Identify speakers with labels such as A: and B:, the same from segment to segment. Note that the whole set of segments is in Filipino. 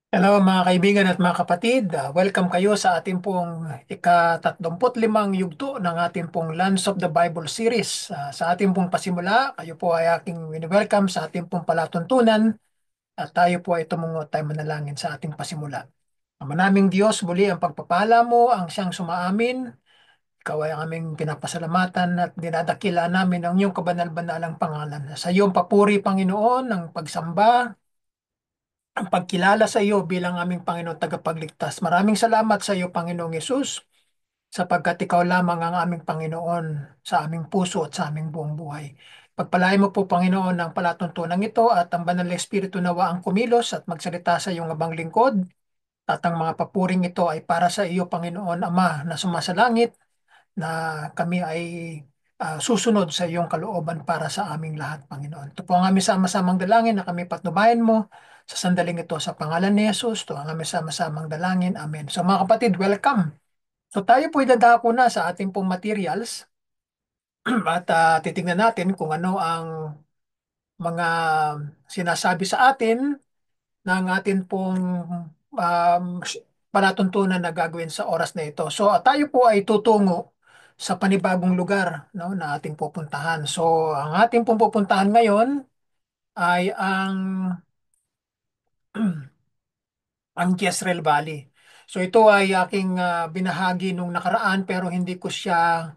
A: Hello mga kaibigan at mga kapatid. Welcome kayo sa ating pong ika-35 yugto ng ating pong Lands of the Bible series. Sa ating pong pasimula, kayo po ay aking welcome sa ating pong palatuntunan at tayo po ay tumungo tayo manalangin sa ating pasimula. Ama naming Diyos, muli ang pagpapala mo ang siyang sumaamin. Ikaw ay ang aming pinapasalamatan at dinadakila namin ang iyong kabanal-banalang pangalan. Sa iyong papuri, Panginoon, ang pagsamba, ang pagkilala sa iyo bilang aming Panginoon tagapagligtas. Maraming salamat sa iyo, Panginoong Yesus, sapagkat ikaw lamang ang aming Panginoon sa aming puso at sa aming buong buhay. Pagpalain mo po, Panginoon, ang palatuntunan ito at ang banal na Espiritu nawa ang kumilos at magsalita sa iyong abang lingkod at ang mga papuring ito ay para sa iyo, Panginoon Ama, na sumasalangit na kami ay susunod sa iyong kalooban para sa aming lahat, Panginoon. Ito po ang aming sama-samang dalangin na kami patnubayan mo sa sandaling ito sa pangalan ni Jesus. Ito ang aming sama-samang dalangin. Amen. So mga kapatid, welcome. So tayo po idadako na sa ating pong materials at titingnan natin kung ano ang mga sinasabi sa atin ng atin pong um, palatuntunan na gagawin sa oras na ito. So tayo po ay tutungo sa panibagong lugar, no, na ating pupuntahan. So ang ating pong pupuntahan ngayon ay ang Jezreel Valley. So ito ay aking binahagi nung nakaraan pero hindi ko siya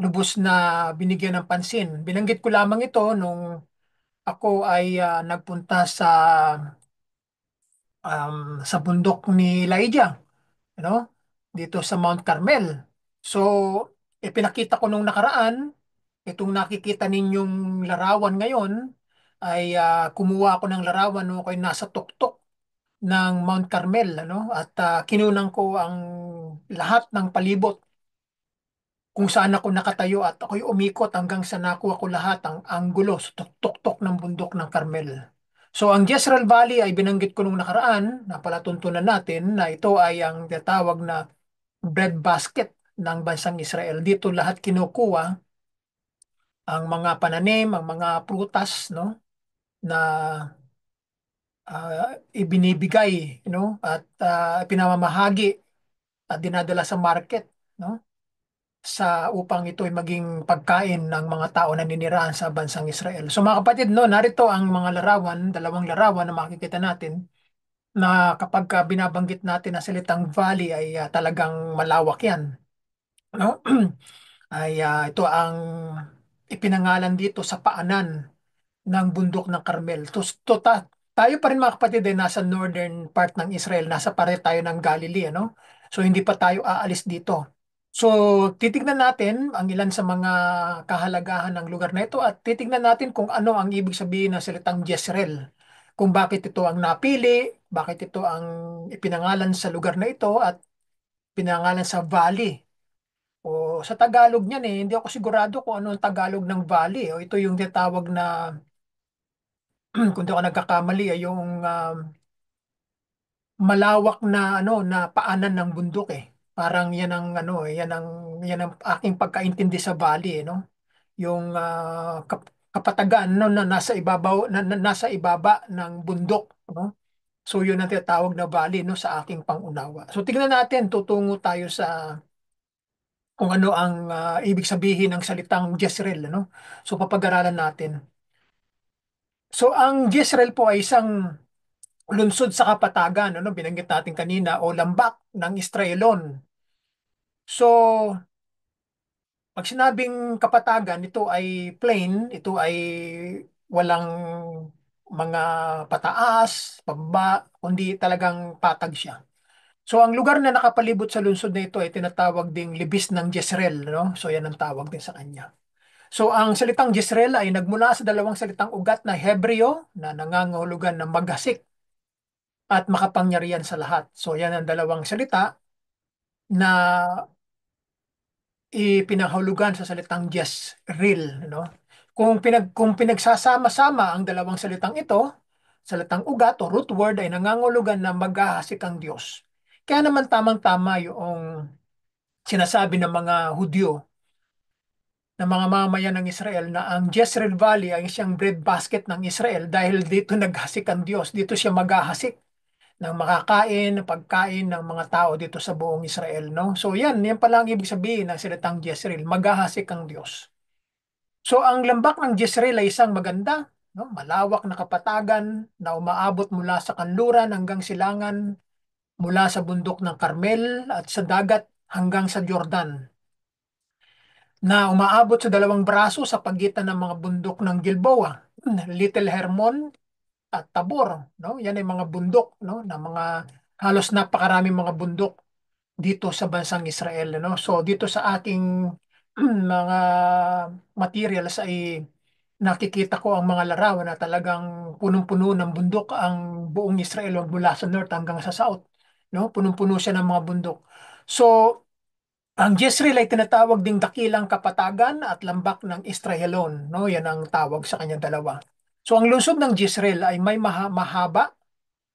A: lubos na binigyan ng pansin. Binanggit ko lamang ito nung ako ay nagpunta um, sa bundok ni Elijah, ano? Dito sa Mount Carmel. So, ipinakita ko nung nakaraan, itong nakikita ninyong larawan ngayon, ay kumuha ako ng larawan nung ako'y nasa tuktok ng Mount Carmel, ano? At kinunan ko ang lahat ng palibot kung saan ako nakatayo at ako'y umikot hanggang sa nakuha ko lahat ang anggulo sa tuktok ng bundok ng Carmel. So ang Jezreel Valley ay binanggit ko nung nakaraan na palatuntunan natin na ito ay ang tinatawag na bread basket ng bansang Israel. Dito lahat kinukuha ang mga pananim, ang mga prutas, no, na ibinibigay, at pinamamahagi at dinadala sa market, no, sa upang ito ay maging pagkain ng mga tao na ninirahan sa bansang Israel. So mga kapatid, no, narito ang mga larawan, dalawang larawan na makikita natin na kapag binabanggit natin na salitang valley ay talagang malawak yan. No? Ay ito ang ipinangalan dito sa paanan ng bundok ng Carmel. Tayo pa rin mga kapatid ay nasa northern part ng Israel, nasa pare tayo ng Galilee, ano? So hindi pa tayo aalis dito. So titignan natin ang ilan sa mga kahalagahan ng lugar na ito at titignan natin kung ano ang ibig sabihin ng salitang Jezreel. Kung bakit ito ang napili, bakit ito ang ipinangalan sa lugar na ito at pinangalan sa valley. O sa Tagalog niyan hindi ako sigurado kung ano ang Tagalog ng valley. O ito yung tinatawag na kung di ako nagkakamali ay yung malawak na na paanan ng bundok eh. Parang yan ang yan ang aking pagkaintindi sa valley no. Yung kapatagan no, na nasa ibabaw nasa ibaba ng bundok no. So yun ang tinatawag na valley no sa aking pangunawa. So tignan natin tutungo tayo sa kung ano ang ibig sabihin ng salitang Jezreel no. So papag-aralan natin. So ang Jezreel po ay isang lungsod sa kapatagan, ano, binanggit natin kanina, o lambak ng Israelon. So, pag sinabing kapatagan, ito ay plain, ito ay walang mga pataas, pababa, kundi talagang patag siya. So, ang lugar na nakapalibot sa lungsod na ito ay tinatawag ding Libis ng Jezreel, no? So, yan ang tawag din sa kanya. So, ang salitang Jezreel ay nagmula sa dalawang salitang ugat na Hebreo na nangangahulugan ng maghasik at makapangyarihan sa lahat. So yan ang dalawang salita na ipinahulugan sa salitang Jezreel, no? Kung pinagsasama-sama ang dalawang salitang ito, salitang ugat o root word ay nangangahulugan na maghahasik ang Diyos. Kaya naman tamang-tama yung sinasabi ng mga Hudyo ng mga mamayan ng Israel na ang Jezreel Valley ay siyang breadbasket ng Israel dahil dito naghasik ang Diyos, dito siya maghahasik ng makakain, pagkain ng mga tao dito sa buong Israel, no? So yan pala ang ibig sabihin ng salitang Jezreel, maghahasik ang Diyos. So ang lambak ng Jezreel ay isang maganda, no? Malawak na kapatagan na umaabot mula sa kanluran hanggang silangan, mula sa bundok ng Carmel at sa dagat hanggang sa Jordan, na umaabot sa dalawang braso sa pagitan ng mga bundok ng Gilboa, Little Hermon at Tabor, no? Yan ay mga bundok, no, na mga halos napakaraming mga bundok dito sa bansang Israel, no? So dito sa aking mga materials ay nakikita ko ang mga larawan na talagang punong-puno ng bundok ang buong Israel mula sa north hanggang sa south, no? Punong-puno siya ng mga bundok. So ang Jezreel ay tinatawag ding dakilang kapatagan at lambak ng Israelon, no? Yan ang tawag sa kanya dalawa. So ang lungsod ng Jezreel ay may mahaba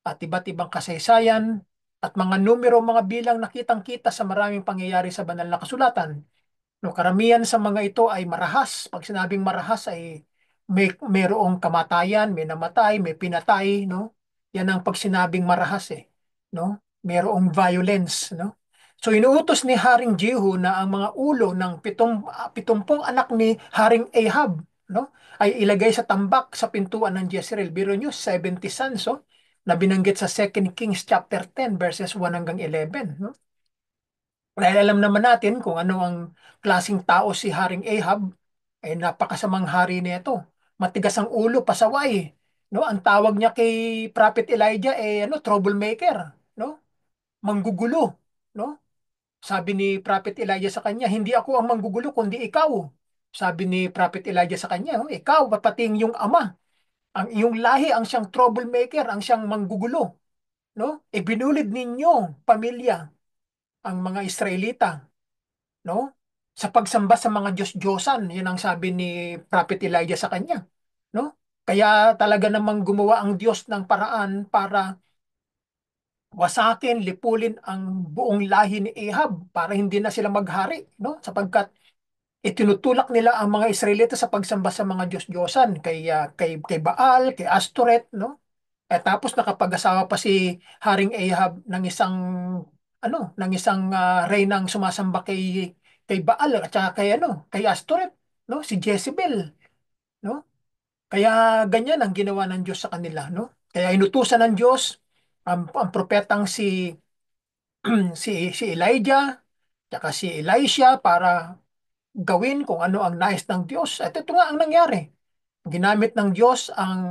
A: at iba't ibang kasaysayan at mga numero, mga bilang nakitang-kita sa maraming pangyayari sa banal na kasulatan. No, karamihan sa mga ito ay marahas. Pag sinabing marahas ay mayroong kamatayan, may namatay, may pinatay, no? Yan ang pag sinabing marahas eh, no? Mayroong violence, no? So inuutos ni Haring Jehu na ang mga ulo ng 70 anak ni Haring Ahab, no, ay ilagay sa tambak sa pintuan ng Jezreel. Biro nyo, 70 sons, oh, na binanggit sa 2 Kings chapter 10 verses 1 hanggang 11, no? Dahil alam naman natin kung ano ang klasing tao si Haring Ahab, ay napakasamang hari nito. Matigas ang ulo, pasaway. No, ang tawag niya kay Prophet Elijah ano, troublemaker, no? Manggugulo, no? Sabi ni Prophet Elijah sa kanya, hindi ako ang manggugulo kundi ikaw. Sabi ni Prophet Elijah sa kanya, "Oh, ikaw, pati yung ama, ang iyong lahi ang siyang troublemaker, ang siyang manggugulo, no? Ibinulid ninyo, pamilya, ang mga Israelita, no? Sa pagsamba sa mga Diyos-Diyosan, yun ang sabi ni Prophet Elijah sa kanya, no? Kaya talaga namang gumawa ang Diyos ng paraan para wasakin, lipulin ang buong lahi ni Ahab para hindi na sila maghari, no? Sapagkat itinutulak nila ang mga Israelita sa pagsamba sa mga Diyos-Diyosan kay Baal, kay Astoret, no? At tapos nakapag-asawa pa si Haring Ahab ng isang reynang sumasamba kay Baal at saka kay Astoret, no? Si Jezebel, no? Kaya ganyan ang ginawa ng Diyos sa kanila, no? Kaya inutusan ng Diyos ang propetang si Elijah at si Elisha para gawin kung ano ang nais ng Diyos. At ito nga ang nangyari. Ginamit ng Diyos ang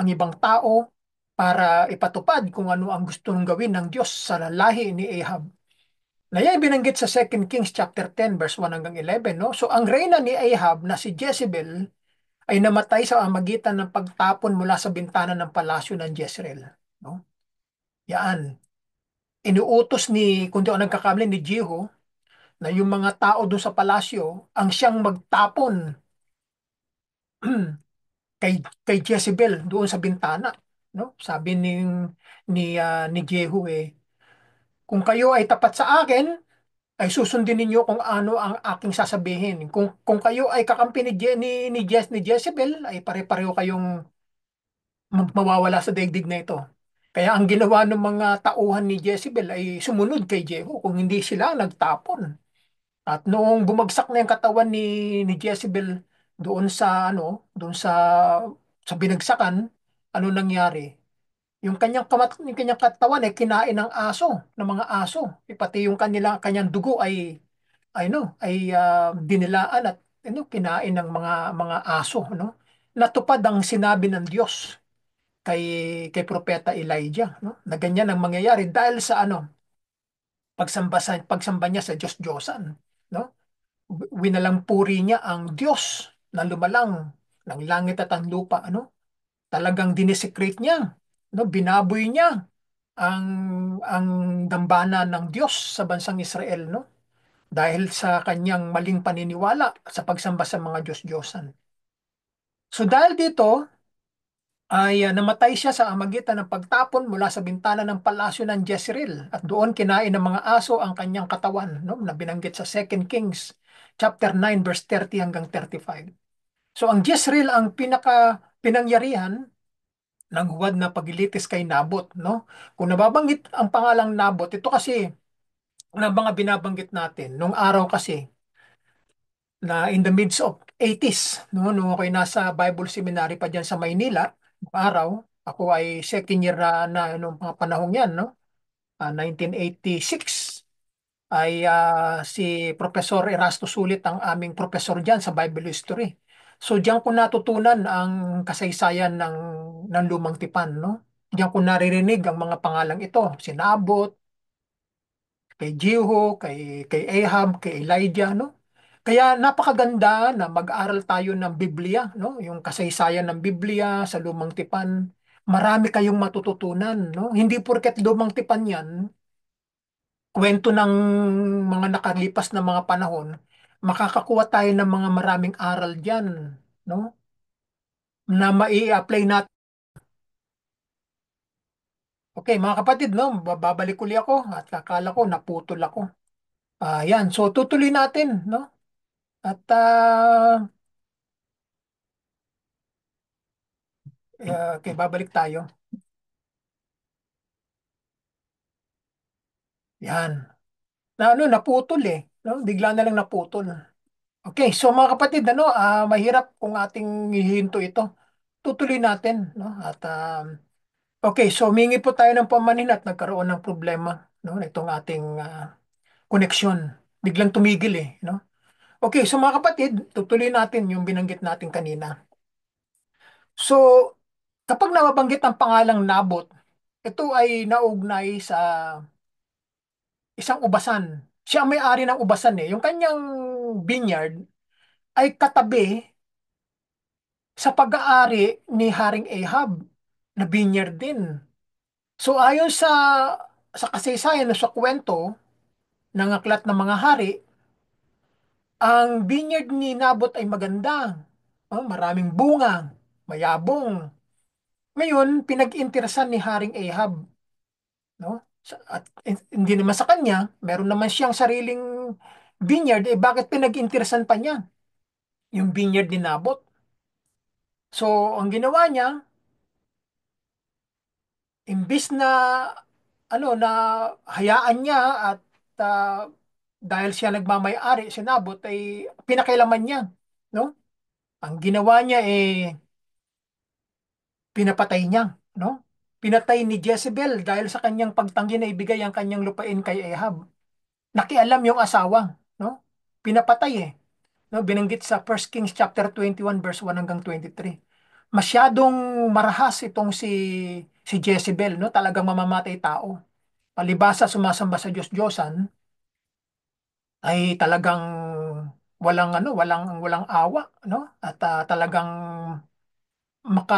A: ibang tao para ipatupad kung ano ang gustong gawin ng Diyos sa lahi ni Ahab. Na yan binanggit sa 2 Kings chapter 10 verse 1 hanggang 11, no? So ang reyna ni Ahab na si Jezebel ay namatay sa magitan ng pagtapon mula sa bintana ng palasyo ng Jezreel, no? Yan. Inuutos kung di ako nagkakamali, ni Jehu na yung mga tao doon sa palasyo ang siyang magtapon kay kay Jezebel doon sa bintana, no? Sabi ni Jehu kung kayo ay tapat sa akin, ay susundin ninyo kung ano ang aking sasabihin. Kung kayo ay kakampi ni Jezebel, ay pare-pareho kayong mawawala sa daigdig na ito. Kaya ang ginawa ng mga tauhan ni Jezebel ay sumunod kay Jehu kung hindi sila nagtapon. At noong bumagsak na yung katawan ni Jezebel doon sa binagsakan, ano nangyari? Yung kanyang katawan ay kinain ng aso, ng mga aso. Pati yung kanyang dugo ay dinilaan at kinain ng mga aso, no? Natupad ang sinabi ng Diyos kay kay propeta Elijah, no? Na ganyan ang mangyayari dahil sa pagsamba niya sa Diyos-Diyosan, no? Winalampuri niya ang Diyos na lumalang ng langit at ang lupa, ano? Talagang dinesecrate niya, no? Binaboy niya ang ang dambana ng Diyos sa bansang Israel, no? Dahil sa kanyang maling paniniwala sa pagsamba sa mga Diyos-Diyosan. So dahil dito ay namatay siya sa amagitan ng pagtapon mula sa bintana ng palasyo ng Jezreel at doon kinain ng mga aso ang kanyang katawan, no? Na binanggit sa 2 Kings chapter 9 verse 30 hanggang 35. So ang Jezreel ang pinangyarihan ng huwad na paglilitis kay Nabot, no? Kung nababanggit ang pangalang Nabot, ito kasi na mga binabanggit natin nung araw kasi na in the midst of 80s, no? Nung ako'y nasa Bible Seminary pa diyan sa Maynila, nung araw, ako ay second year na nung mga panahong yan, no? 1986 ay si Professor Erasto Sulit ang aming professor diyan sa Bible History. So diyan ko natutunan ang kasaysayan ng Lumang Tipan, no? Diyan ko naririnig ang mga pangalang ito, si Nabot, kay Jehu, kay Ahab, kay Elijah, no? Kaya napakaganda na mag-aral tayo ng Biblia, no? Yung kasaysayan ng Biblia sa Lumang Tipan. Marami kayong matututunan, no? Hindi porket Lumang Tipan 'yan, kwento ng mga nakalipas na mga panahon, makakakuha tayo ng mga maraming aral diyan, no? Na mai-apply natin. Okay, mga kapatid, no? Babalik uli ako at kakala ko naputol ako. Yan. So tutuloy natin, no? At okay, babalik tayo. Yan. Naputol eh, no? Bigla na lang naputol. Okay, so mga kapatid, mahirap kung ating hihinto ito. Tutuloy natin, no? At okay, so humingi po tayo ng pamanin at nagkaroon ng problema, no? Itong ating connection. Biglang tumigil eh, no? Okay, so mga kapatid, tutuloy natin yung binanggit natin kanina. So, kapag nababanggit ang pangalang Nabot, ito ay naugnay sa isang ubasan. Siya ang may-ari ng ubasan eh. Yung kanyang vineyard ay katabi sa pag-aari ni Haring Ahab na vineyard din. So ayon sa kasaysayan o sa kwento ng aklat ng mga hari, ang vineyard ni Nabot ay maganda. Maraming bunga, mayabong. Ngayon, pinag-interesan ni Haring Ahab, no? At hindi naman sa kanya, meron naman siyang sariling vineyard, eh bakit pinag-interesan pa niya yung vineyard ni Nabot? So, ang ginawa niya, imbis na na hayaan niya at ah, dahil siya nagmamay-ari, sinabot ay pinakailaman niya, no? Ang ginawa niya pinapatay niya, no? Pinatay ni Jezebel dahil sa kanyang pagtanggi na ibigay ang kanyang lupain kay Ahab. Nakialam yung asawa, no? Pinapatay no? Binanggit sa 1 Kings chapter 21 verse 1 hanggang 23. Masyadong marahas itong si Jezebel, no? Talagang mamamatay tao. Palibasa sumasamba sa Diyos-Diyosan, ay talagang walang walang awa, no? At talagang maka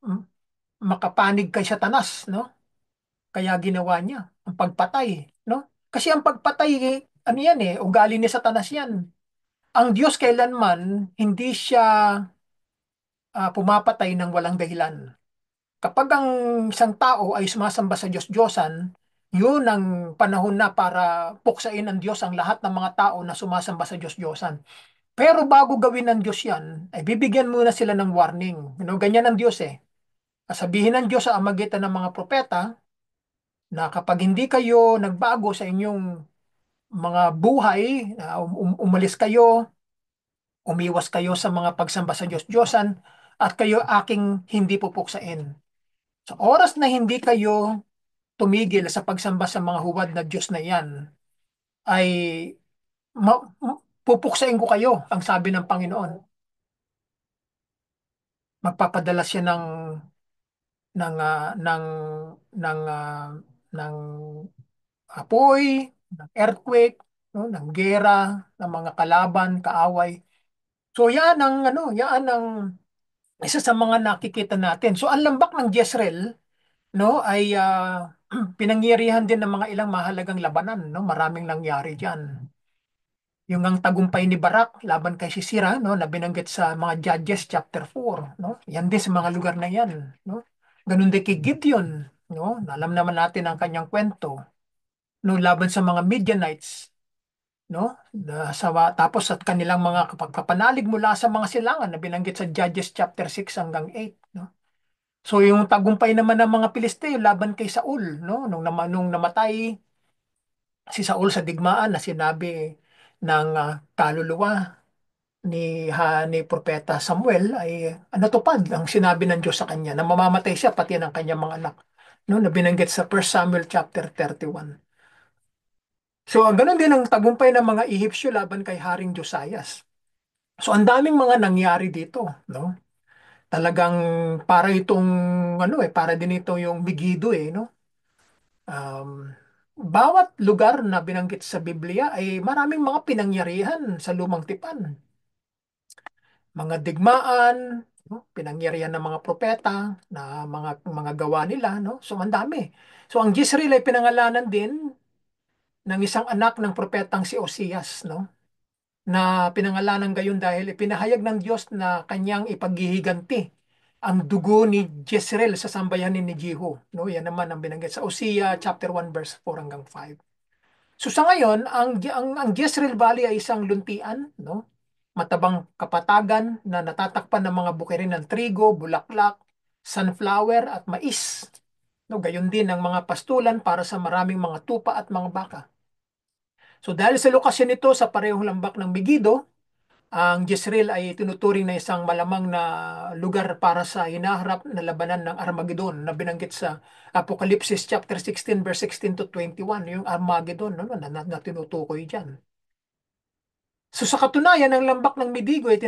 A: m- makapanig kay Satanas, no? Kaya ginawa niya ang pagpatay, no? Kasi ang pagpatay ano yan ugali ni Satanas yan. Ang Diyos kailanman hindi siya pumapatay ng walang dahilan. Kapag ang isang tao ay sumasamba sa Diyos-Diyosan, yun ang panahon na para puksain ng Diyos ang lahat ng mga tao na sumasamba sa Diyos-Diyosan. Pero bago gawin ng Diyos yan, ay bibigyan muna sila ng warning. Ganyan ang Diyos eh. Sabihin ng Diyos sa amagitan ng mga propeta na kapag hindi kayo nagbago sa inyong mga buhay, umalis kayo, umiwas kayo sa mga pagsamba sa Diyos-Diyosan, at kayo aking hindi pupuksain. Sa oras na hindi kayo tumigil sa pagsamba sa mga huwad na Diyos na yan, ay pupuksain ko kayo, ang sabi ng Panginoon. Magpapadala siya ng ah, ng ng ah, ng apoy, ng earthquake, no, ng gera, ng mga kalaban, kaaway. So yan ang isa sa mga nakikita natin. So ang lambak ng Jezreel, no, ay pinangyarihan din ng mga ilang mahalagang labanan, no? Maraming nangyari diyan. Yung ang tagumpay ni Barak laban kay Sisera, no, na binanggit sa mga Judges chapter 4, no? Yan din sa mga lugar na yan, no? Ganun din kay Gideon, no? Alam naman natin ang kanyang kwento, no, laban sa mga Midianites, no? Tapos at kanilang mga kapanalig mula sa mga silangan na binanggit sa Judges chapter 6 hanggang 8, no? So yung tagumpay naman ng mga Pilisteo laban kay Saul, no? Nung namatay si Saul sa digmaan na sinabi ng kaluluwa ni Propeta Samuel ay natupad ang sinabi ng Diyos sa kanya na mamamatay siya pati ng kanyang mga anak, no? Na binanggit sa 1 Samuel chapter 31. So, ganun din ang tagumpay ng mga Ehipsyo laban kay Haring Josias. So, ang daming mga nangyari dito, no? Talagang para itong para din ito yung Megiddo no? Um, bawat lugar na binanggit sa Biblia ay maraming mga pinangyarihan sa lumang tipan. Mga digmaan, no? Pinangyarihan ng mga propeta na mga gawa nila, no? So, ang dami. So, ang Jezreel ay pinangalanan din ng isang anak ng propetang si Osias, no? Na pinangalanan gayon dahil ipinahayag ng Diyos na kanyang ipaghihiganti ang dugo ni Jezreel sa sambayanin ni Jehu. No, yan naman ang binanggit sa Hosea chapter 1 verse 4 hanggang 5. So sa ngayon, ang Jezreel Valley ay isang luntian, no? Matabang kapatagan na natatakpan ng mga bukirin ng trigo, bulaklak, sunflower at mais. No, gayon din ang mga pastulan para sa maraming mga tupa at mga baka. So dahil sa lokasyon nito sa parehong lambak ng Megiddo, ang Jezreel ay tinuturing na isang malamang na lugar para sa hinaharap na labanan ng Armageddon na binanggit sa Apocalypse chapter 16 verse 16 to 21, yung Armageddon na tinutukoy diyan. So sa katunayan, ang lambak ng Midigo ay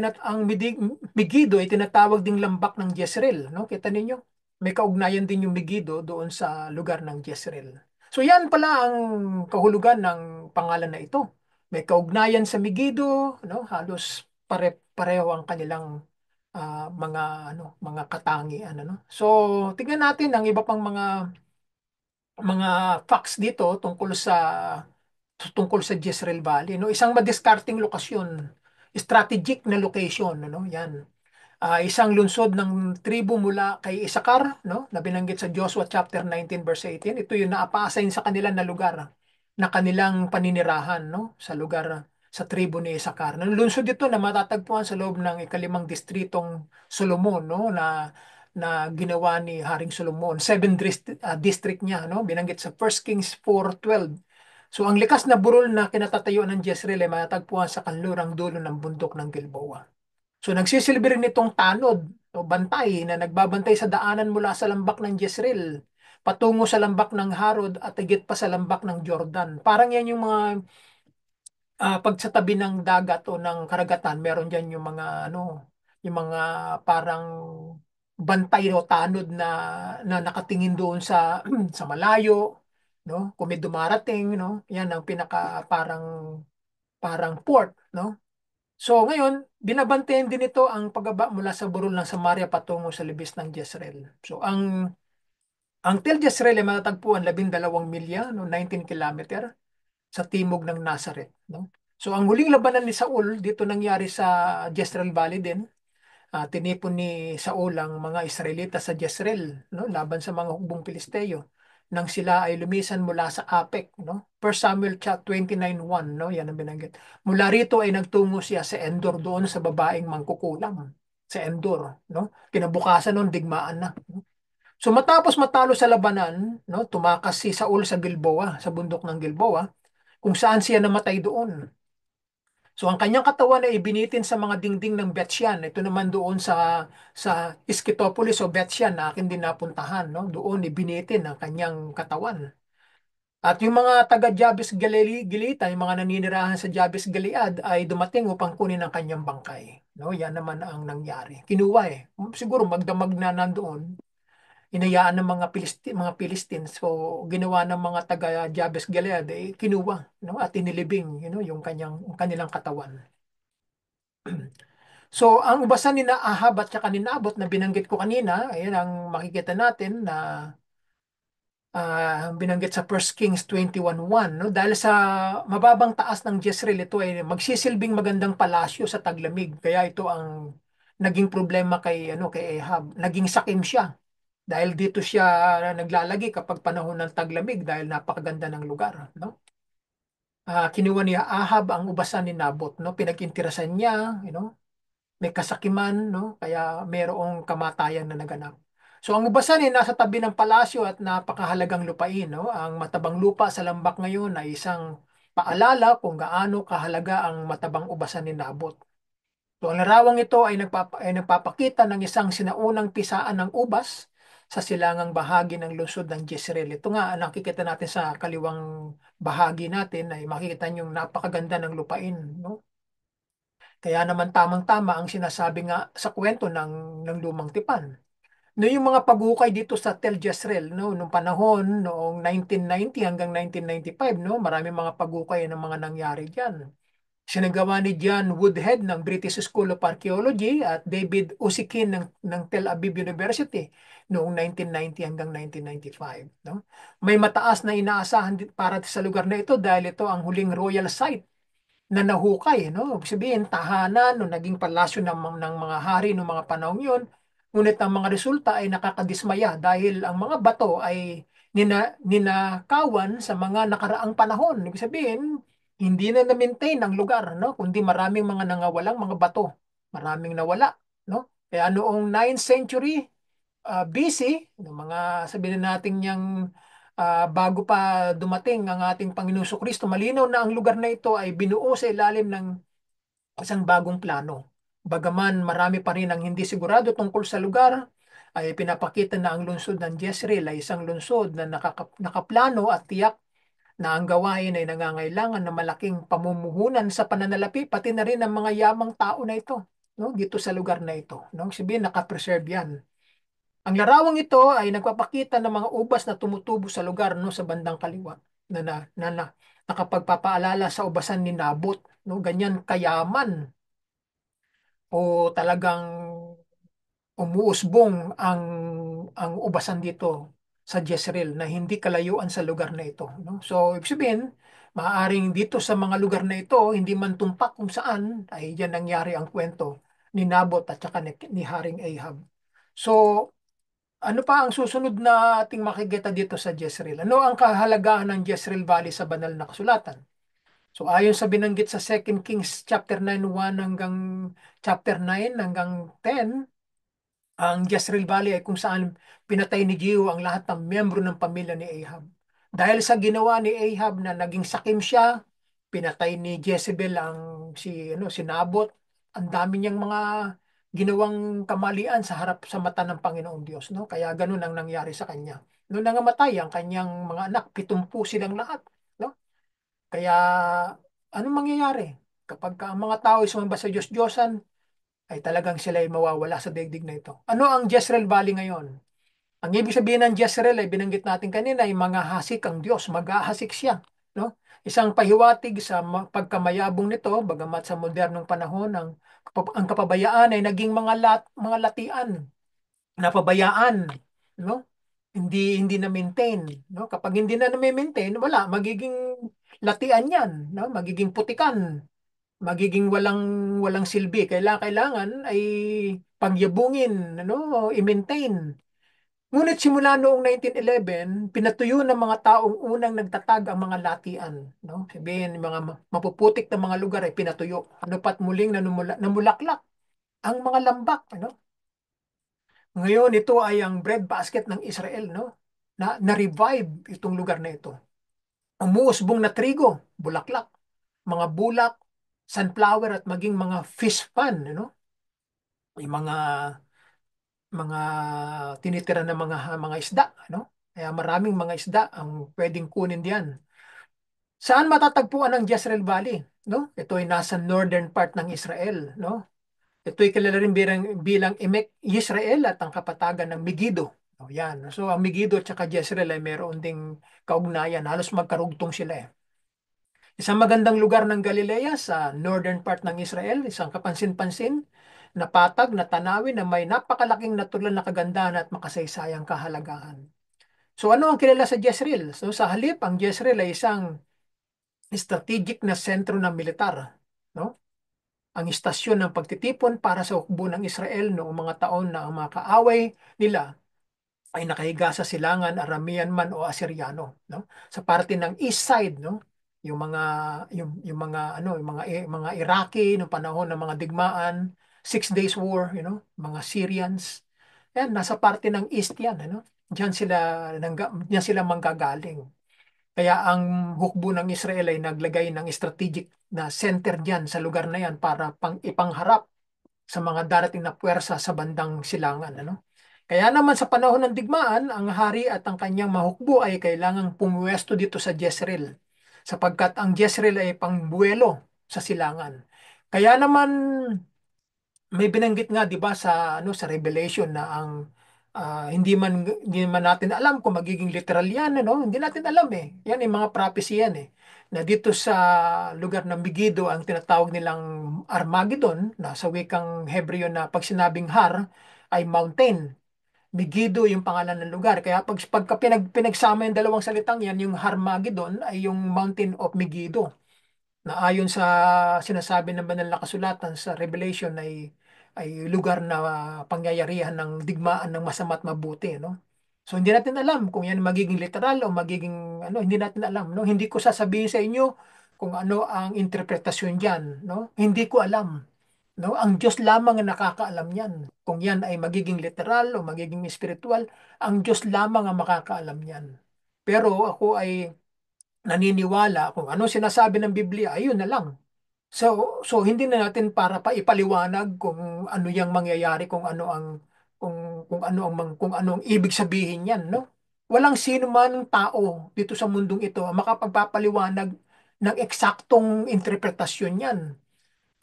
A: Megiddo ay tinatawag ding lambak ng Jezreel, no? Kita ninyo? May kaugnayan din yung Megiddo doon sa lugar ng Jezreel. So yan pala ang kahulugan ng pangalan na ito. May kaugnayan sa Megiddo, no? Halos pareho ang kanilang mga mga katangian So tingnan natin ang iba pang mga facts dito tungkol sa Jezreel Valley, no? Isang madiskarteng lokasyon, strategic na location, Yan. Isang lungsod ng tribo mula kay Isakar, no? Na binanggit sa Joshua chapter 19 verse 18. Ito yung naapa-assign sa kanila na lugar na kanilang paninirahan, no? Sa lugar sa tribo ni Isakar. Lungsod ito na matatagpuan sa loob ng ikalimang distritong Solomon, no? Na ginawa ni Haring Solomon. District niya, no? Binanggit sa 1 Kings 4:12. So ang likas na burol na kinatatayuan ng Jezreel ay matatagpuan sa kanlurang dulo ng bundok ng Gilboa. So nagsisilbi rin itong tanod o bantay na nagbabantay sa daanan mula sa lambak ng Jezreel patungo sa lambak ng Harod at higit pa sa lambak ng Jordan. Parang yan yung mga pag sa tabi ng dagat o ng karagatan, meron diyan yung mga parang bantay o tanod na nakatingin doon sa sa malayo, no? Kung may dumarating, no? Yan ang pinaka parang port, no? So ngayon, binabantayan din ito ang pagbaba mula sa burol ng Samaria patungo sa libis ng Jezreel. So ang Tel Jezreel ay matatagpuan 12 milya, no, 19 kilometer sa timog ng Nazareth, no? So ang huling labanan ni Saul dito nangyari sa Jezreel Valley din. Tinipon ni Saul ang mga Israelita sa Jezreel, no, laban sa mga hukbong Pilisteo nang sila ay lumisan mula sa Apek, no? 1 Samuel 29:1, no? Yan ang binanggit. Mula rito ay nagtungo siya sa Endor doon sa babaeng mangkukulam sa Endor, no? Kinabukasan noon digmaan na. No? So matapos matalo sa labanan, no, tumakas si Saul sa Gilboa, sa bundok ng Gilboa, kung saan siya namatay doon. So ang kanyang katawan ay ibinitin sa mga dingding ng Bethshan. Ito naman doon sa Iskitopolis o Bethshan na akin din napuntahan, no? Doon ibinitin ang kanyang katawan. At yung mga taga Jabes Gilead, yung mga naninirahan sa Jabes Gilead ay dumating upang kunin ang kanyang bangkay. No, yan naman ang nangyari. Kinuha eh. Siguro magdamag na nandoon. Inayaan ng mga Philistines. So ginawa ng mga taga Jabes Gilead eh kinuha, no? At inilibing, yung kanilang katawan. So, ang ubasan ni na Ahab at saka ni Nabot na binanggit ko kanina, ayan ang makikita natin na binanggit sa 1 Kings 21:1, no? Dahil sa mababang taas ng Jezreel, ito ay magsisilbing magandang palasyo sa taglamig. Kaya ito ang naging problema kay Ahab. Naging sakim siya dahil dito siya naglalagi kapag panahon ng taglamig dahil napakaganda ng lugar, no? Kinuha ni Ahab ang ubasan ni Nabot, no? Pinag-intirasan niya, may kasakiman, no? Kaya mayroong kamatayan na naganap. So ang Ubasan ay nasa tabi ng palasyo at napakahalagang lupain, no? Ang matabang lupa sa Lambak ngayon ay isang paalala kung gaano kahalaga ang matabang ubasan ni Nabot. So ang larawang ito ay nagpapakita ng isang sinaunang pisaan ng ubas sa silangang bahagi ng lungsod ng Jezreel. Ito nga, ang nakikita natin sa kaliwang bahagi natin ay makikita niyo yung napakaganda ng lupain, no? Kaya naman tamang-tama ang sinasabi nga sa kwento ng Lumang Tipan. No, yung mga paghukay dito sa Tel Jezreel, no, nung panahon noong 1990 hanggang 1995, no, marami mga paghukay ng mga nangyari diyan. Sinagawa ni John Woodhead ng British School of Archaeology at David Usikin ng Tel Aviv University noong 1990 hanggang 1995, no. May mataas na inaasahan para sa lugar na ito dahil ito ang huling royal site na nahukay, no? Ibig sabihin, tahanan no, naging palasyo ng mga hari noong mga panahon yun. Ngunit ang mga resulta ay nakakadismaya dahil ang mga bato ay ninakawan sa mga nakaraang panahon. Ibig sabihin, hindi na na-maintain ang lugar, no? Kundi maraming mga nangawalang mga bato. Maraming nawala, no? Kaya noong 9th century, busy, ng mga sabihin natin niyang bago pa dumating ang ating Panginoon Kristo, malinaw na ang lugar na ito ay binuo sa ilalim ng isang bagong plano. Bagaman marami pa rin ang hindi sigurado tungkol sa lugar, ay pinapakita na ang lungsod ng Jezreel ay isang lungsod na nakaplano at tiyak na ang gawain ay nangangailangan ng malaking pamumuhunan sa pananalapi, pati na rin ang mga yamang tao na ito, no, dito sa lugar na ito. No? Sabihin, nakapreserve yan. Ang larawang ito ay nagpapakita ng mga ubas na tumutubo sa lugar, no, sa bandang kaliwa na nakapagpapaalala sa ubasan ni Nabot, no, ganyan kayaman o talagang umuusbong ang ubasan dito sa Jezreel na hindi kalayuan sa lugar na ito, no. So ibig sabihin, maaaring dito sa mga lugar na ito hindi man tumpak kung saan ay diyan nangyari ang kwento ni Nabot at saka ni Haring Ahab. So ano pa ang susunod na ating makikita dito sa Jezreel? Ano ang kahalagahan ng Jezreel Valley sa banal na kasulatan? So ayon sa binanggit sa 2 Kings chapter 9:1 hanggang chapter 9 hanggang 10, ang Jezreel Valley ay kung saan pinatay ni Jehu ang lahat ng miyembro ng pamilya ni Ahab. Dahil sa ginawa ni Ahab na naging sakim siya, pinatay ni Jezebel ang si Nabot. Ang dami niyang mga ginawang kamalian sa harap sa mata ng Panginoong Diyos, no? Kaya ganun ang nangyari sa kanya. Noong nangamatay ang kanyang mga anak, 70 silang lahat, no? Kaya anong mangyayari kapag ang mga tao ay sumamba sa Diyos-Diyosan, ay talagang sila ay mawawala sa daigdig na ito. Ano ang Jezreel Valley ngayon? Ang ibig sabihin ng Jezreel ay binanggit natin kanina ay mga hasik ang Diyos, mag-ahasik siya, no? Isang pahiwatig sa pagkamayabong nito, bagamat sa modernong panahon ang kapabayaan ay naging mga latian, napabayaan, no? Hindi na maintain, no? Kapag hindi na maintain, wala, magiging latian 'yan, no? Magiging putikan, magiging walang walang silbi. Kailangan ay pagyabungin, ano, i-maintain. Ngunit simula noong 1911, pinatuyo ng mga taong unang nagtatag ang mga latian, no? Sabihin, mga mapuputik na mga lugar ay pinatuyo. Ano pat muling namulaklak ang mga lambak, ano? Ngayon ito ay ang breadbasket ng Israel, no? Na-revive itong lugar na ito. Umuusbong na trigo, bulaklak, mga bulak, sunflower at maging mga fish pan, ano? May mga tinitira na mga isda, ano? Kaya maraming mga isda ang pwedeng kunin diyan. Saan matatagpuan ang Jezreel Valley? No? Ito ay nasa northern part ng Israel, no? Ito ay kilala rin bilang Emek Yisrael at ang kapatagan ng Megiddo. O yan. So ang Megiddo at saka Jezreel ay meron ding kaugnayan. Halos magkarugtong sila eh. Isang magandang lugar ng Galilea sa northern part ng Israel, isang kapansin-pansin na patag na tanawin na may napakalaking natural na kagandahan at makasaysayang kahalagahan. So ano ang kilala sa Jezreel? So sa halip, ang Jezreel ay isang strategic na sentro ng militar, no? Ang istasyon ng pagtitipon para sa hukbo ng Israel noong mga taon na ang mga kaaway nila ay nakahiga sa silangan, Aramean man o Asyriano, no? Sa parte ng east side, no? Yung mga yung mga mga Iraqi noong panahon ng mga digmaan, Six Days War, mga Syrians. Yan, nasa parte ng east yan, ano? Diyan sila manggagaling. Kaya ang hukbo ng Israel ay naglagay ng strategic na center diyan sa lugar na yan para ipangharap sa mga darating na puwersa sa bandang silangan, ano? Kaya naman sa panahon ng digmaan, ang hari at ang kanyang mahukbo ay kailangang pumuwesto dito sa Jezreel, sapagkat ang Jezreel ay pangbuwelo sa silangan. Kaya naman may binanggit nga 'di ba sa sa Revelation na ang hindi man natin alam kung magiging literal yan, ano? Hindi natin alam eh. Yan yung mga prophecy yan eh. Na dito sa lugar ng Megiddo ang tinatawag nilang Armageddon na sa wikang Hebreo na pag sinabing har ay mountain. Megiddo yung pangalan ng lugar. Kaya pagka pinagsama yung dalawang salitang yan, yung Harmageddon ay yung Mountain of Megiddo na ayon sa sinasabi ng banal na kasulatan sa Revelation ay lugar na pangyayarihan ng digmaan ng masama at mabuti, no? So hindi natin alam kung yan magiging literal o magiging hindi natin alam, no? Hindi ko sasabihin sa inyo kung ano ang interpretasyon diyan, no? Hindi ko alam, no? Ang Diyos lamang ang nakakaalam yan. Kung yan ay magiging literal o magiging spiritual, ang Diyos lamang ang makakaalam yan. Pero ako ay naniniwala kung ano sinasabi ng Biblia, ayun na lang. So hindi na natin para pa ipaliwanag kung ano yang mangyayari, kung ano ang ibig sabihin niyan, no? Walang sino man tao dito sa mundong ito ang makapagpapaliwanag ng eksaktong interpretasyon niyan.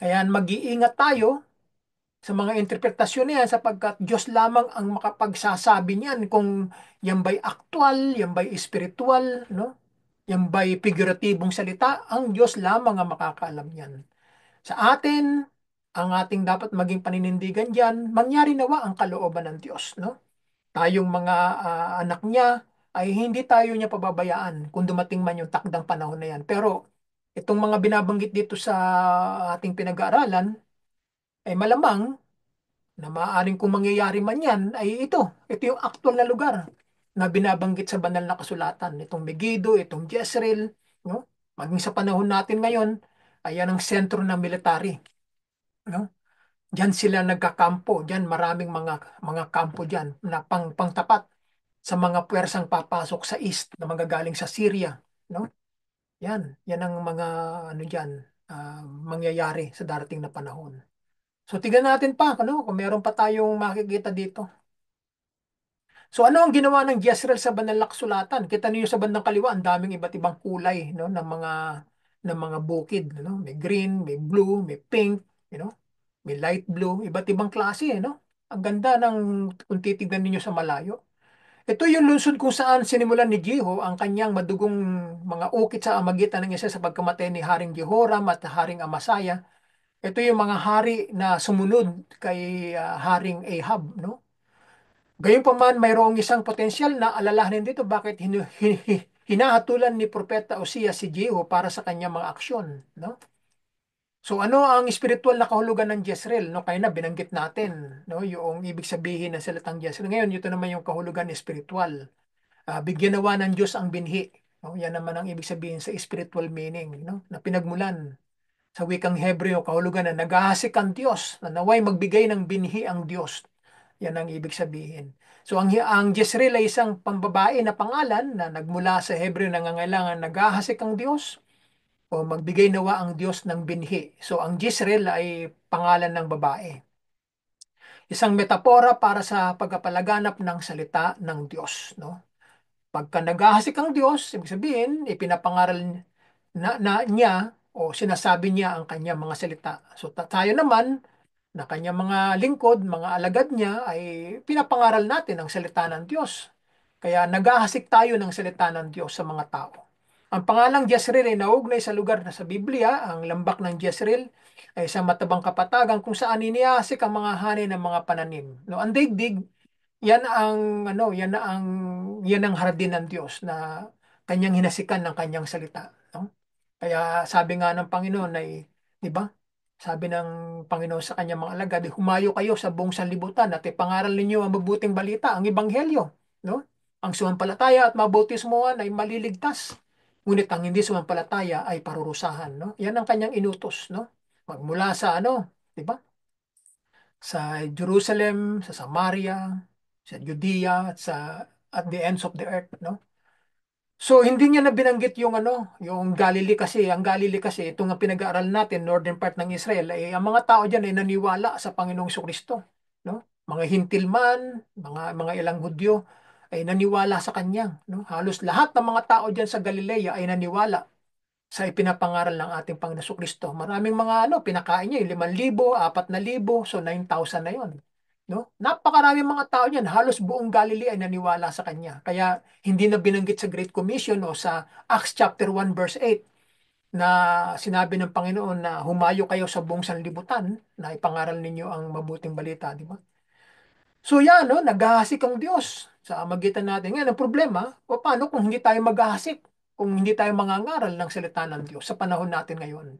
A: Kaya mag-iingat tayo sa mga interpretasyon niyan sapagkat Diyos lamang ang makapagsasabi niyan kung yan ba'y aktwal, yan ba'y espiritual, no? Yan ba'y figuratibong salita, ang Diyos lamang ang makakaalam niyan. Sa atin, ang ating dapat maging paninindigan diyan, mangyari nawa ang kalooban ng Diyos, no? Tayong mga anak niya ay hindi tayo niya pababayaan kung dumating man yung takdang panahon na yan. Pero itong mga binabanggit dito sa ating pinag-aaralan ay malamang na maaaring kung mangyayari man yan ay ito yung actual na lugar na binabanggit sa banal na kasulatan. Itong Megiddo, itong Jezreel, no? Maging sa panahon natin ngayon, ay yan ang sentro ng military, no? Diyan sila nagkakampo, diyan maraming mga kampo diyan na pangtapat sa mga puwersang papasok sa east na manggagaling sa Syria, no? Yan ang mga diyan mangyayari sa darating na panahon. So tignan natin pa kung meron pa tayong makikita dito. So ano ang ginawa ng Jezreel sa banal na kasulatan? Kita niyo sa bandang kaliwa, ang daming iba't ibang kulay, no, ng mga bukid, no? May green, may blue, may pink, you know, may light blue, iba't ibang klase, no? Ang ganda ng kung titignan niyo sa malayo. Ito yung lungsod kung saan sinimulan ni Jeho ang kanyang madugong mga ukit sa amagitan ng isa sa pagkamatay ni Haring Jehoram at Haring Amasaya. Ito yung mga hari na sumunod kay Haring Ahab, no? Gayunpaman, mayroong isang potensyal na alalahanin dito bakit hinahatulan ni Propeta Osias si Jehu para sa kanyang mga aksyon, no? So ano ang spiritual na kahulugan ng Jezreel, no? Kaya na binanggit natin, no, yung ibig sabihin ng salitang Jezreel. Ngayon, ito naman yung kahulugan spiritual. Bigyan nawa ng Diyos ang binhi, no? Yan naman ang ibig sabihin sa spiritual meaning, no? Na pinagmulan sa wikang Hebreo, kahulugan na naghahasik ang Diyos, na naway magbigay ng binhi ang Diyos. Yan ang ibig sabihin. So ang Jezreel ay isang pambabae na pangalan na nagmula sa Hebreo na nangangailangan naghahasik ang Diyos o magbigay nawa ang Diyos ng binhi. So ang Jezreel ay pangalan ng babae. Isang metapora para sa pagpapalaganap ng salita ng Diyos, no? Pagka naghahasik ang Diyos, ibig sabihin, ipinapangaral niya o sinasabi niya ang kanyang mga salita. So tayo naman, na kanyang mga lingkod, mga alagad niya, ay pinapangaral natin ang salita ng Diyos. Kaya naghahasik tayo ng salita ng Diyos sa mga tao. Ang pangalang Jezreel ay naugnay sa lugar na sa Biblia, ang lambak ng Jezreel ay isang matabang kapatagan kung saan iniahasik ang mga hanay ng mga pananim. No, ang daigdig, yan ang yan ang hardin ng Diyos na kanyang hinasikan ng kanyang salita, no? Kaya sabi nga ng Panginoon ay, di ba? Sabi ng Panginoon sa kanyang mga alagad, humayo kayo sa buong sanlibutan at ipangaral ninyo ang mabuting balita, ang ebanghelyo, no? Ang sumampalataya at mabautismohan ay maliligtas. Ngunit ang hindi sumampalataya ay parurusahan, no? Yan ang kanyang inutos, no? Magmula sa di ba? Sa Jerusalem, sa Samaria, sa Judea at sa at the ends of the earth, no? So hindi niya na binanggit yung yung Galilee kasi, ang Galilee kasi ito nga pinag-aaral natin, northern part ng Israel, ay ang mga tao diyan ay naniwala sa Panginoong Kristo, no? Mga hintil man, mga ilang Hudyo ay naniwala sa kanya, no? Halos lahat ng mga tao diyan sa Galilea ay naniwala sa ipinapangaral ng ating Panginoong Kristo. Maraming mga pinakain niya, 5,000, 4,000, so 9,000 na 'yon. No? Napakaraming mga tao niyan, halos buong Galilee ay naniwala sa kanya. Kaya hindi na binanggit sa Great Commission o sa Acts chapter 1 verse 8 na sinabi ng Panginoon na humayo kayo sa buong sanlibutan na ipangaral ninyo ang mabuting balita, di ba? So yan, no, naghahasik ang Diyos sa magitan natin. Ngayon, ang problema, o paano kung hindi tayo maghahasik? Kung hindi tayo mangangaral ng salita ng Diyos sa panahon natin ngayon?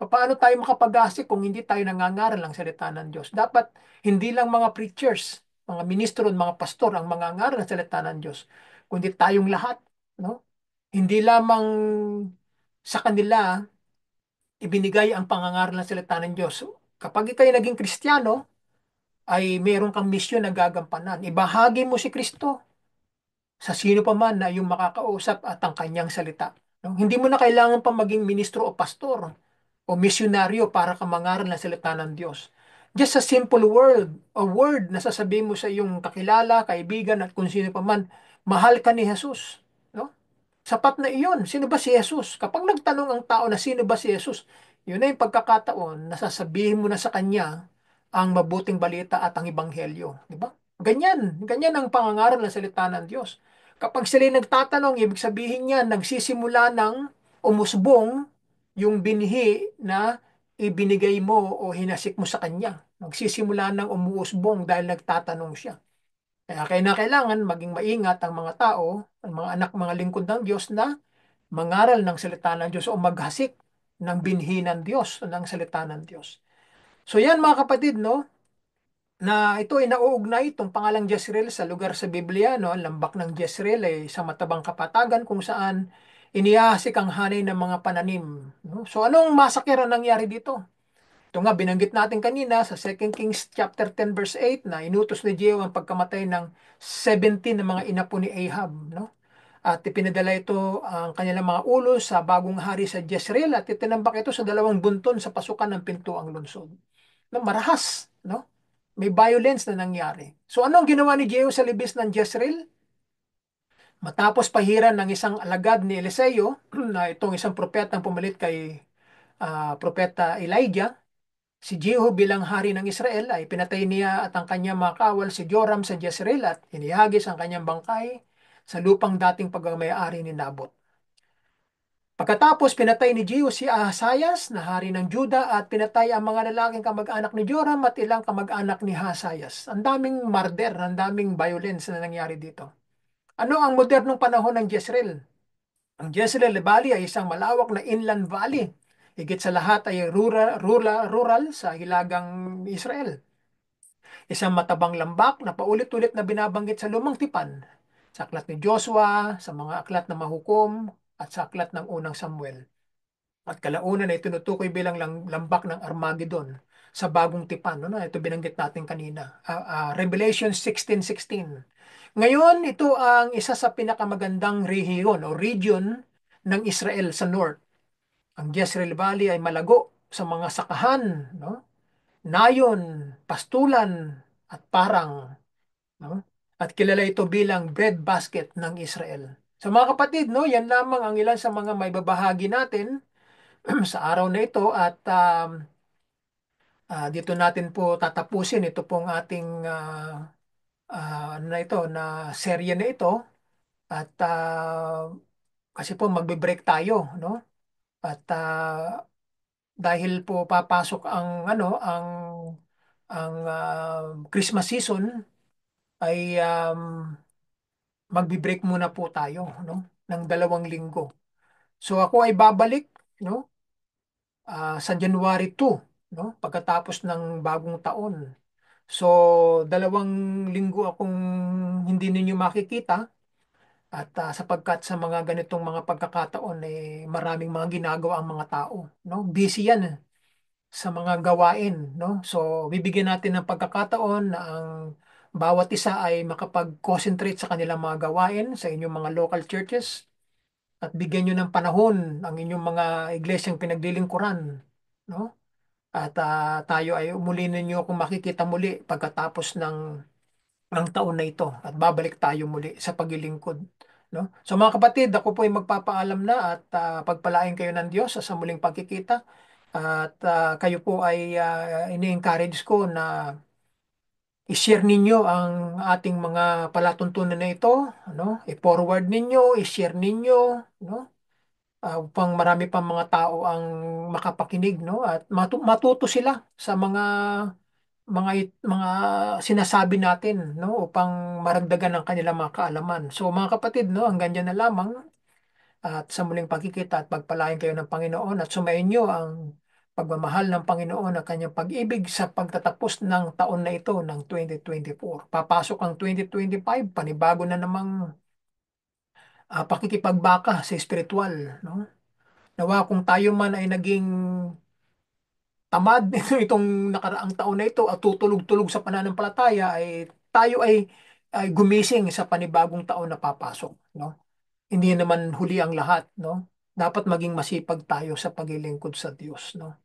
A: Paano tayo makapag-asik kung hindi tayo nangangaral ng salita ng Diyos? Dapat hindi lang mga preachers, mga ministro, mga pastor ang mangangaral ng salita ng Diyos, kundi tayong lahat, no? Hindi lamang sa kanila ibinigay ang pangangaral ng salita ng Diyos. Kapag ikay naging Kristiyano, ay meron kang misyon na gagampanan. Ibahagi mo si Kristo sa sino pa man na yung makakausap at ang kanyang salita. No? Hindi mo na kailangan pa maging ministro o pastor o misyonaryo para ka mangaral ng salita ng Diyos. Just a simple word, a word na sasabihin mo sa iyong kakilala, kaibigan at kung sino pa man, mahal ka ni Jesus. No? Sapat na iyon. Sino ba si Jesus? Kapag nagtanong ang tao na sino ba si Jesus, yun na yung pagkakataon na sasabihin mo na sa kanya ang mabuting balita at ang ebanghelyo. Di ba? Ganyan. Ganyan ang pangangaral ng salita ng Diyos. Kapag sila nagtatanong, ibig sabihin niya, nagsisimula ng umusbong yung binhi na ibinigay mo o hinasik mo sa kanya. Nagsisimula ng umuusbong dahil nagtatanong siya. Kaya kailangan maging maingat ang mga tao, ang mga anak, mga lingkod ng Diyos na mangaral ng salita ng Diyos o maghasik ng binhi ng Diyos o ng salita ng Diyos. So yan mga kapatid, no, na ito ay nauugnay itong pangalang Jezreel sa lugar sa Biblia, no, ang lambak ng Jezreel ay sa matabang kapatagan kung saan inihasik ang hanay ng mga pananim. No? So anong masakit ang nangyari dito? Ito nga, binanggit natin kanina sa 2 Kings chapter 10 verse 8 na inutos ni Jehu ang pagkamatay ng 17 ng mga inapo ni Ahab. No? At ipinadala ito ang kanilang mga ulo sa bagong hari sa Jezreel at itinambak ito sa dalawang bunton sa pasukan ng pintuang lungsod. No, marahas, no? May violence na nangyari. So anong ginawa ni Jehu sa libis ng Jezreel? Matapos pahiran ng isang alagad ni Eliseo, na itong isang propetang pumalit kay propeta Elijah, si Jehu bilang hari ng Israel ay pinatay niya at ang kanyang mga kawal si Joram sa Jezreel at inihagis ang kanyang bangkay sa lupang dating pagmamayari ni Nabot. Pagkatapos pinatay ni Jehu si Ahasias na hari ng Juda at pinatay ang mga lalaking kamag-anak ni Joram at ilang kamag-anak ni Ahasias. Ang daming murder, ang daming violence na nangyari dito. Ano ang modernong panahon ng Jezreel? Ang Jezreel Valley ay isang malawak na inland valley. Higit sa lahat ay rural sa hilagang Israel. Isang matabang lambak na paulit-ulit na binabanggit sa lumang tipan, sa aklat ni Joshua, sa mga aklat na mahukom, at sa aklat ng unang Samuel. At kalaunan ay tinutukoy bilang lambak ng Armageddon sa bagong tipan. No? Ito binanggit natin kanina. Revelation 16:16. Ngayon, ito ang isa sa pinakamagandang rehiyon o region ng Israel sa north. Ang Jezreel Valley ay malago sa mga sakahan, no? Nayon, pastulan, at parang, no? At kilala ito bilang breadbasket ng Israel. So mga kapatid, no, yan lamang ang ilan sa mga may babahagi natin sa araw na ito at dito natin po tatapusin ito pong ating na ito na serye na ito at kasi po magbe-break tayo, no? At dahil po papasok ang Christmas season ay magbe-break muna po tayo, no? Ng 2 linggo. So ako ay babalik, no? Sa January 2, no? Pagkatapos ng bagong taon. So 2 linggo akong hindi ninyo makikita at sapagkat sa mga ganitong mga pagkakataon eh maraming mga ginagawa ang mga tao, no? Busy yan sa mga gawain, no? So bibigyan natin ng pagkakataon na ang bawat isa ay makapag-concentrate sa kanilang mga gawain sa inyong mga local churches at bigyan nyo ng panahon ang inyong mga iglesyang pinaglilingkuran, no? At tayo ay muli ninyo kung makikita muli pagkatapos ng taon na ito at babalik tayo muli sa paglilingkod, no? So mga kapatid, ako po ay magpapaalam na at pagpalain kayo ng Diyos sa muling pagkikita at kayo po ay ini-encourage ko na i-share ninyo ang ating mga palatuntunan na ito, ano? I-forward ninyo, i-share ninyo, no? Upang marami pang mga tao ang makapakinig, no? At matuto sila sa mga sinasabi natin, no? Upang maragdagan ang kanilang mga kaalaman. So mga kapatid, no, hanggang diyan na lamang at sa muling pagkikita at pagpalain kayo ng Panginoon at sumayin niyo ang pagmamahal ng Panginoon at kanyang pag-ibig sa pagtatapos ng taon na ito ng 2024. Papasok ang 2025, panibago na namang pakikipagbaka sa espiritual, no? Nawa kung tayo man ay naging tamad itong nakaraang taon na ito at tutulog-tulog sa pananampalataya ay tayo ay gumising sa panibagong taon na papasok, no? Hindi naman huli ang lahat, no? Dapat maging masipag tayo sa paglilingkod sa Diyos, no?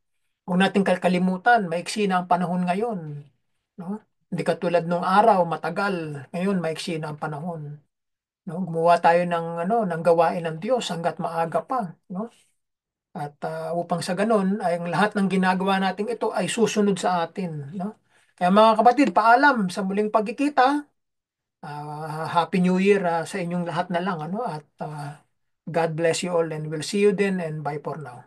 A: Huwag nating kakalimutan, maiksi na ang panahon ngayon, no? Hindi katulad nung araw, matagal. Ngayon, maiksi na ang panahon, no? Gumawa tayo ng ng gawain ng Diyos hangga't maaga pa, no? At upang sa ganun, ay ang lahat ng ginagawa natin ito ay susunod sa atin, no? Kaya mga kapatid, paalam sa muling pagkikita. Happy New Year sa inyong lahat na lang, ano? At God bless you all and we'll see you then and bye for now.